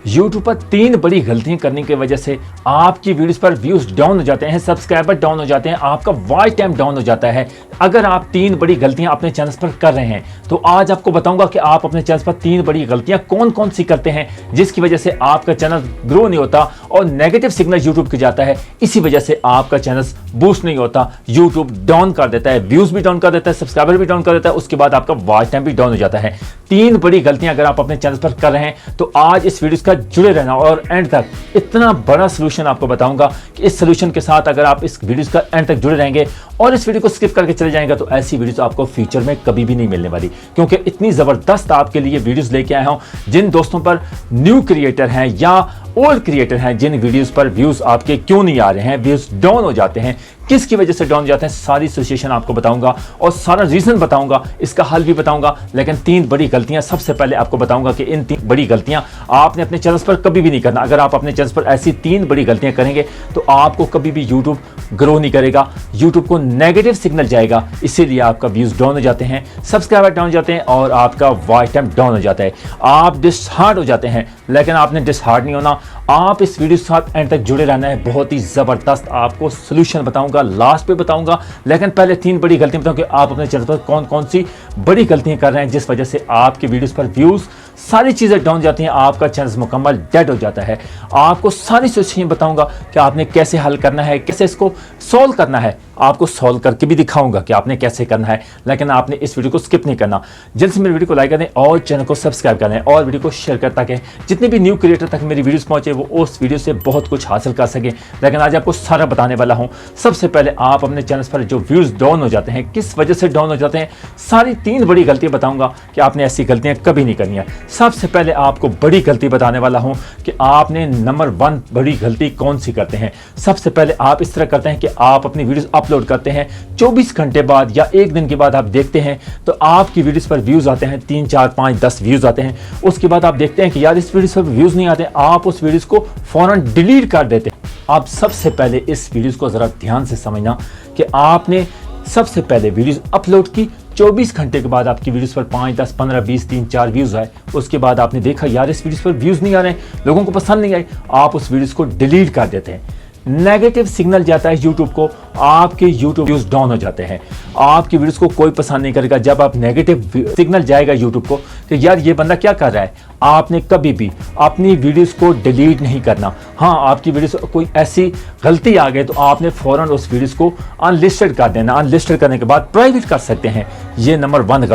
YouTube पर 3 बड़ी गलतियां करने की वजह से आपकी वीडियोस पर व्यूज डाउन हो जाते हैं, सब्सक्राइबर डाउन हो जाते हैं, आपका वॉच टाइम डाउन हो जाता है। अगर आप 3 बड़ी गलतियां अपने चैनल पर कर रहे हैं तो आज आपको बताऊंगा कि आप अपने चैनल पर 3 बड़ी गलतियां कौन कौन सी करते हैं जिसकी वजह से आपका चैनल ग्रो नहीं होता और नेगेटिव सिग्नल YouTube को जाता है। इसी वजह से आपका चैनल बूस्ट नहीं होता, YouTube डाउन कर देता है, व्यूज भी डाउन कर देता है, सब्सक्राइबर भी डाउन कर देता है, उसके बाद आपका वॉच टाइम भी डाउन हो जाता है। 3 बड़ी गलतियां अगर आप अपने चैनल पर कर रहे हैं तो आज इस वीडियो का जुड़े रहना और एंड तक इतना बड़ा सलूशन आपको बताऊंगा कि इस सलूशन के साथ अगर आप इस वीडियो का एंड तक जुड़े रहेंगे और इस वीडियो को स्किप करके चले जाएंगे तो ऐसी वीडियोस आपको फ्यूचर में कभी भी नहीं मिलने वाली, क्योंकि इतनी जबरदस्त आपके लिए वीडियोस लेके आया हूं जिन दोस्तों पर न्यू क्रिएटर हैं या ओल्ड क्रिएटर हैं जिन वीडियोस पर व्यूज आपके क्यों नहीं आ रहे हैं, व्यूज डाउन हो जाते हैं, किसकी वजह से डाउन हो जाते हैं, सारी सिचुएशन आपको बताऊंगा और सारा रीजन बताऊंगा, इसका हल भी बताऊंगा। लेकिन 3 बड़ी गलतियां सबसे पहले आपको बताऊंगा कि इन 3 बड़ी गलतियां आपने अपने चैनल पर कभी भी नहीं करना। अगर आप अपने चैनल पर ऐसी 3 बड़ी गलतियां करेंगे तो आपको कभी भी YouTube ग्रो नहीं करेगा, YouTube को नेगेटिव सिग्नल जाएगा, इसीलिए आपका व्यूज डाउन हो जाते हैं, सब्सक्राइबर डाउन हो जाते हैं और आपका वॉच टाइम डाउन हो जाता है, आप डिसहार्ट हो जाते हैं। लेकिन आपने डिसहार्ट नहीं होना, आप इस वीडियो के साथ एंड तक जुड़े रहना है। बहुत ही जबरदस्त आपको सलूशन बताऊंगा, लास्ट पे बताऊंगा। लेकिन पहले 3 बड़ी गलतियां बताऊं कि आप अपने चैनल पर कौन कौन सी बड़ी गलतियां कर रहे हैं जिस वजह से आपकी वीडियोस पर व्यूज सारी चीजें डाउन जाती हैं, आपका चैनल मुकम्मल डेड हो जाता है। आपको सारी सिचुएशन बताऊंगा कि आपने कैसे हल करना है, कैसे इसको सॉल्व करना है, आपको सॉल्व करके भी दिखाऊंगा कि आपने कैसे करना है। लेकिन आपने इस वीडियो को स्किप नहीं करना, जल्द से मेरी वीडियो को लाइक करें और चैनल को सब्सक्राइब करें और वीडियो को शेयर कर ताकि जितने भी न्यू क्रिएटर तक मेरी वीडियोस पहुंचे वो उस वीडियो से बहुत कुछ हासिल कर सके। लेकिन आज आपको सारा बताने वाला हूं। सबसे पहले आप अपने चैनल पर जो व्यूज डाउन हो जाते हैं, किस वजह से डाउन हो जाते हैं, सारी 3 बड़ी गलतियां बताऊंगा कि आपने ऐसी गलतियां कभी नहीं करनी है। सबसे पहले आपको बड़ी गलती बताने वाला हूं कि आपने नंबर 1 बड़ी गलती कौन सी करते हैं। सबसे पहले आप इस तरह करते हैं कि आप अपनी वीडियोस अपलोड करते हैं, 24 घंटे बाद या 1 दिन के बाद आप देखते हैं तो आपकी वीडियोस पर व्यूज आते हैं 3, 4, 5, 10 व्यूज आते हैं। उसके बाद आप देखते हैं कि यार इस वीडियो पर व्यूज नहीं आते, आप उस वीडियोस को फौरन डिलीट कर देते हैं। आप सबसे पहले इस वीडियोस को जरा ध्यान से समझना कि आपने सबसे पहले वीडियोस अपलोड की, 24 घंटे के बाद आपकी वीडियोस पर 5, 10, 15, 20, 3, 4 व्यूज आए। उसके बाद आपने देखा यार इस वीडियोस पर व्यूज नहीं आ रहे हैं, लोगों को पसंद नहीं आए, आप उस वीडियोस को डिलीट कर देते हैं। नेगेटिव सिग्नल जाता है YouTube को, आपके YouTube व्यूज डाउन हो जाते हैं, आपकी वीडियोस को कोई पसंद नहीं करेगा। जब आप नेगेटिव सिग्नल जाएगा YouTube को कि यार ये बंदा क्या कर रहा है, आपने कभी भी अपनी वीडियोस को डिलीट नहीं करना। हाँ, आपकी वीडियोस कोई ऐसी गलती आ गई तो आपने फौरन उस वीडियोस को अनलिस्टेड कर देना। अनलिस्टेड करने के बाद प्राइवेट कर सकते हैं। ये नंबर 1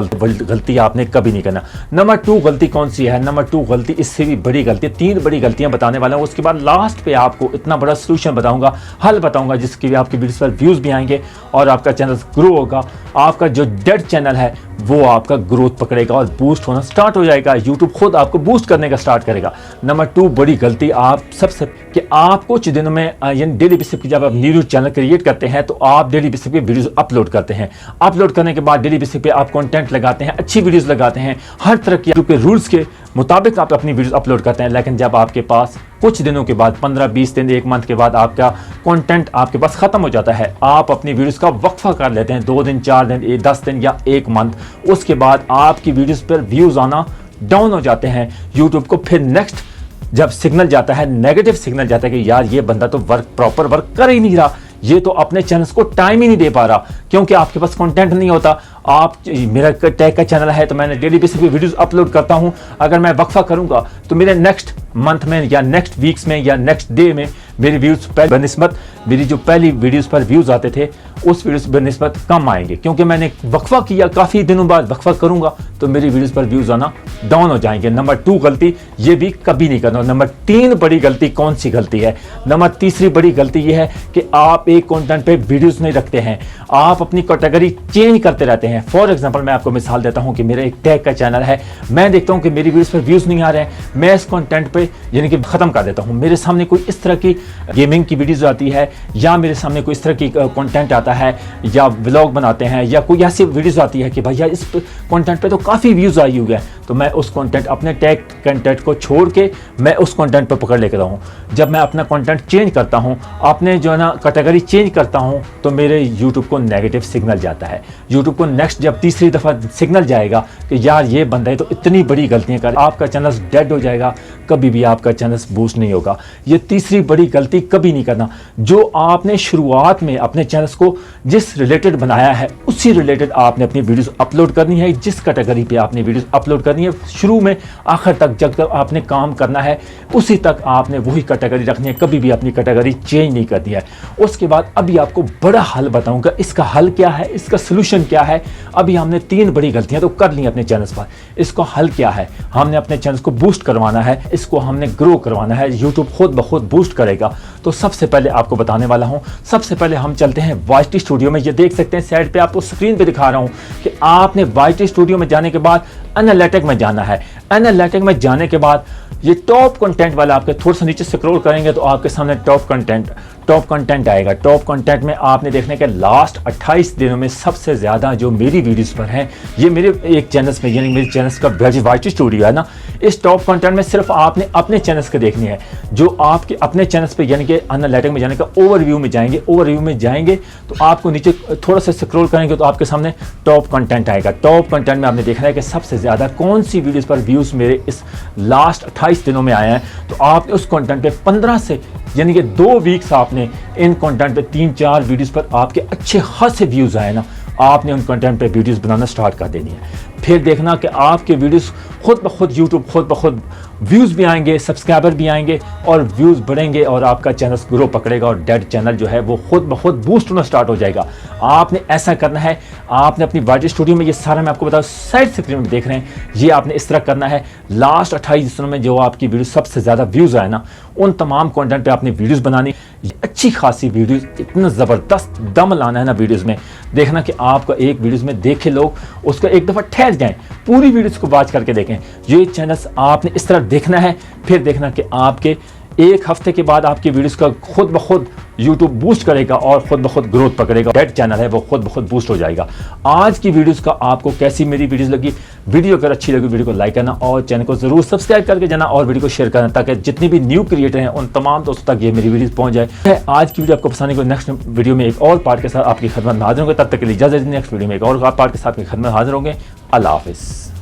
गलती आपने कभी नहीं करना। नंबर 2 गलती कौन सी है? नंबर 2 गलती इससे भी बड़ी गलती, 3 बड़ी गलतियां बताने वाला हूं। उसके बाद लास्ट पे आपको इतना बड़ा सोल्यूशन बताऊंगा, हल बताऊंगा जिसकी आपकी वीडियोस पर व्यूज भी आएंगे और आपका चैनल ग्रो होगा। आपका जो डेड चैनल है वो आपका ग्रोथ पकड़ेगा और बूस्ट होना स्टार्ट हो जाएगा। YouTube खुद आपको बूस्ट करने का स्टार्ट करेगा। नंबर 2 बड़ी गलती आप सबसे कि आप कुछ दिनों में यानी डेली बेसिस पे जब आप न्यू चैनल क्रिएट करते हैं तो आप डेली बेसिस पे वीडियोस अपलोड करते हैं। अपलोड करने के बाद डेली बेसिस पे आप कंटेंट लगाते हैं, अच्छी वीडियोस लगाते हैं, हर तरह के YouTube के रूल्स के मुताबिक आप अपनी वीडियोस अपलोड करते हैं। लेकिन जब आपके पास कुछ दिनों के बाद 15, 20 दिन, 1 मंथ के बाद आपका कंटेंट आपके पास खत्म हो जाता है, आप अपनी वीडियोस का वक्फा कर लेते हैं 2 दिन, 4 दिन, 10 दिन या 1 मंथ। उसके बाद आपकी वीडियोस पर व्यूज आना डाउन हो जाते हैं। YouTube को फिर नेक्स्ट जब सिग्नल जाता है, नेगेटिव सिग्नल जाता है कि यार ये बंदा तो प्रॉपर वर्क कर ही नहीं रहा, ये तो अपने चैनल्स को टाइम ही नहीं दे पा रहा क्योंकि आपके पास कंटेंट नहीं होता। आप मेरा टैग का चैनल है तो मैंने डेली बेसिस पे वीडियोस अपलोड करता हूं। अगर मैं वक्फा करूंगा तो मेरे नेक्स्ट मंथ में या नेक्स्ट वीक्स में या नेक्स्ट डे में मेरी व्यूज बनस्बत मेरी जो पहली वीडियोस पर व्यूज आते थे उस वीडियोस बनस्बत कम आएंगे, क्योंकि मैंने वक्फा किया। काफ़ी दिनों बाद वक्फा करूंगा तो मेरी वीडियोस पर व्यूज आना डाउन हो जाएंगे। नंबर 2 गलती ये भी कभी नहीं करना। नंबर 3 बड़ी गलती कौन सी गलती है? नंबर 3 बड़ी गलती ये है कि आप एक कंटेंट पे वीडियोस नहीं रखते हैं, आप अपनी कैटेगरी चेंज करते रहते हैं। फॉर एग्जांपल मैं आपको मिसाल देता हूं कि मेरा एक टैग का चैनल है, मैं देखता हूं कि मेरी वीडियोस पर व्यूज नहीं आ रहे हैं, मैं इस कंटेंट पे यानी कि खत्म कर देता हूं। मेरे सामने कोई इस तरह की गेमिंग की वीडियोस आती है या मेरे सामने कोई इस तरह की कंटेंट आता आता है या व्लॉग बनाते हैं या कोई ऐसी वीडियोस आती है कि भैया इस कंटेंट पे तो काफ़ी व्यूज़ आई हुई है, तो मैं उस कंटेंट अपने टैग कंटेंट को छोड़ के मैं उस कंटेंट पर पकड़ लेकर हूँ। जब मैं अपना कंटेंट चेंज करता हूँ, अपने जो है ना कैटेगरी चेंज करता हूँ, तो मेरे यूट्यूब को नेगेटिव सिग्नल जाता है। यूट्यूब को नेक्स्ट जब तीसरी दफ़ा सिग्नल जाएगा कि यार ये बंदा है तो इतनी बड़ी गलतियाँ कर, आपका चैनल डेड हो जाएगा, कभी भी आपका चैनल बूस्ट नहीं होगा। ये तीसरी बड़ी गलती कभी नहीं करना। जो आपने शुरुआत में अपने चैनल को जिस रिलेटेड बनाया है उसी रिलेटेड आपने अपनी वीडियोस अपलोड करनी है। जिस कैटेगरी पे आपने वीडियोस अपलोड करनी है, शुरू में आखिर तक जब तक आपने काम करना है उसी तक आपने वही कैटेगरी रखनी है, कभी भी अपनी कैटेगरी चेंज नहीं करनी है। उसके बाद अभी आपको बड़ा हल बताऊंगा। इसका हल क्या है, इसका सोल्यूशन क्या है। अभी हमने 3 बड़ी गलतियां तो कर ली अपने चैनल पर, इसको हल क्या है। हमने अपने चैनल को बूस्ट करवाना है, इसको हमने ग्रो करवाना है, यूट्यूब खुद ब खुद बूस्ट करेगा। तो सबसे पहले आपको बताने वाला हूं, सबसे पहले हम चलते हैं YT स्टूडियो में। ये देख सकते हैं साइड पे, आपको स्क्रीन पे दिखा रहा हूं कि आपने YT स्टूडियो में जाने के बाद एनालिटिक में जाना है। एनालिटिक में जाने के बाद ये टॉप कंटेंट वाला, आपके थोड़ा सा नीचे स्क्रॉल करेंगे तो आपके सामने टॉप कंटेंट आएगा। टॉप कंटेंट में आपने देखने के लास्ट 28 दिनों में सबसे ज़्यादा जो मेरी वीडियोस पर हैं, ये मेरे एक चैनल पे, यानी मेरे चैनल का YT स्टूडियो है ना, इस टॉप कंटेंट में सिर्फ आपने अपने चैनल के देखनी है। जो आपके अपने चैनल पे यानी कि एनालिटिक में जाने का ओवरव्यू में जाएंगे, ओवरव्यू में जाएंगे तो आपको नीचे थोड़ा सा स्क्रॉल करेंगे तो आपके सामने टॉप कंटेंट आएगा। टॉप कंटेंट में आपने देखना है कि सबसे ज़्यादा कौन सी वीडियोस पर व्यूज़ मेरे इस लास्ट 28 दिनों में आए हैं। तो आप उस कंटेंट पे 15 से यानी कि 2 वीक्स आपने इन कंटेंट पे 3-4 वीडियोस पर आपके अच्छे खासे व्यूज़ आए ना, आपने उन कंटेंट पे वीडियोस बनाना स्टार्ट कर देनी है। फिर देखना कि आपके वीडियोस खुद ब खुद यूट्यूब खुद ब खुद व्यूज़ भी आएंगे, सब्सक्राइबर भी आएंगे और व्यूज़ बढ़ेंगे और आपका चैनल ग्रो पकड़ेगा और डेड चैनल जो है वो खुद ब खुद बूस्ट होना स्टार्ट हो जाएगा। आपने ऐसा करना है, आपने अपनी YT स्टूडियो में, ये सारा मैं आपको बता साइड स्क्रीन में देख रहे हैं, ये आपने इस तरह करना है। लास्ट 28 दिनों में जो आपकी वीडियो सबसे ज़्यादा व्यूज़ आए ना, उन तमाम कंटेंट पे आपने वीडियोस बनानी, अच्छी खासी वीडियोस, इतना ज़बरदस्त दम लाना है ना वीडियोस में। देखना कि आपका एक वीडियोस में देखे लोग, उसका एक दफ़ा ठहर जाएं, पूरी वीडियोस को वॉच करके देखें। ये चैनल्स आपने इस तरह देखना है। फिर देखना कि आपके 1 हफ्ते के बाद आपकी वीडियोस का खुद ब खुद यूट्यूब बूस्ट करेगा और खुद ब खुद ग्रोथ पकड़ेगा। डेड चैनल है वो खुद ब खुद बूस्ट हो जाएगा। आज की वीडियोस का आपको कैसी मेरी वीडियोस लगी? वीडियो अगर अच्छी लगी वीडियो को लाइक करना और चैनल को जरूर सब्सक्राइब करके जाना और वीडियो को शेयर करना, ताकि जितने भी न्यू क्रिएटर हैं उन तमाम दोस्तों तक ये मेरी वीडियोस पहुंच जाए। आज की वीडियो आपको पसंद है को नेक्स्ट वीडियो में एक और पार्ट के साथ आपकी खिदमत में हाजिर होंगे। तब तक के लिए इजाजत, नेक्स्ट वीडियो में एक और पार्ट के साथ आपकी खिदमत में हाजिर होंगे। अल्लाह हाफिज़।